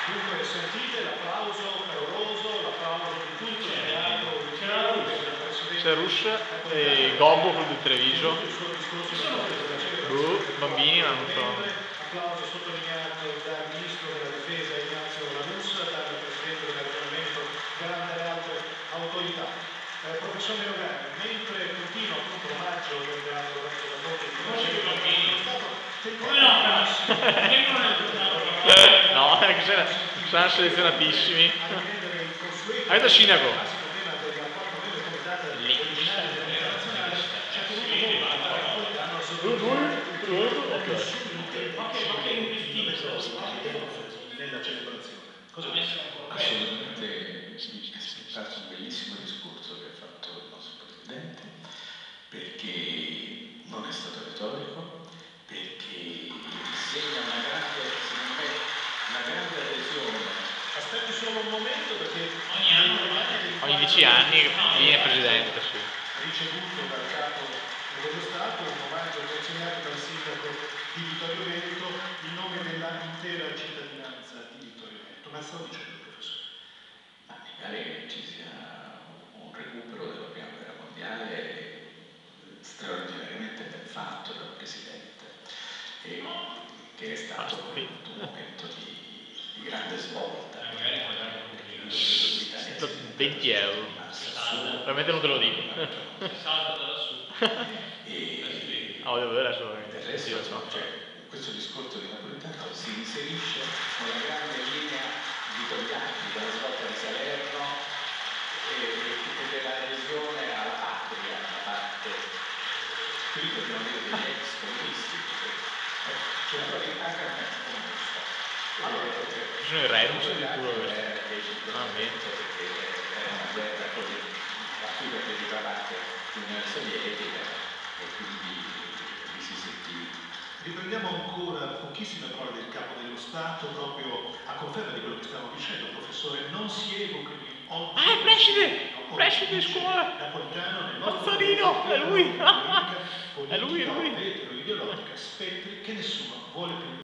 Dunque sentite l'applauso caloroso, l'applauso di tutto il teatro. C'è Rush e Gobbo con il Treviso. Bambini, ma non so. Applauso sottolineato dal ministro della difesa Ignazio La Russa, dal presidente del ragionamento Grande e altre autorità. Professor Merogani, mentre continua appunto l'omaggio del teatro Lorenzo da Botti, no, sono selezionatissimi. Hai da Sinago. nella celebrazione. Assolutamente sì, è stato un bellissimo discorso che ha fatto il nostro Presidente, perché non è stato retorico, perché segna secondo me, una grande adesione. Aspetti solo un momento perché Ogni 10 anni viene Presidente, sì. Ricevuto dal Capo dello Stato un omaggio consegnato dal Sindaco di Vittorio Veneto in nome dell'intera cittadinanza di Vittorio Veneto. Ma stavo dicendo, professore? Ma mi pare che ci sia un recupero della Prima Guerra Mondiale straordinariamente ben fatto dal Presidente, e che è stato un momento di grande svolta. 20 euro. Veramente non te lo dico. Devo vedere adesso. Del resto, questo discorso di Napolitano si inserisce nella grande linea di Togliatti, della svolta di Salerno e dell'adesione alla patria da parte, qui dobbiamo dire, degli ex comunisti, c'è una varietà che non è comunista. Ci sono i Reddus addirittura. Perché era una guerra a cui partecipava anche l'Unione Sovietica e quindi li si sentiva. Riprendiamo ancora pochissime parole del Capo dello Stato, proprio a conferma di quello che stiamo dicendo, professore. Non si evochino oggi. Ah, il preside di scuola! Mazzarino, è lui! È lui! Politica o ideologica, spettri che nessuno vuole più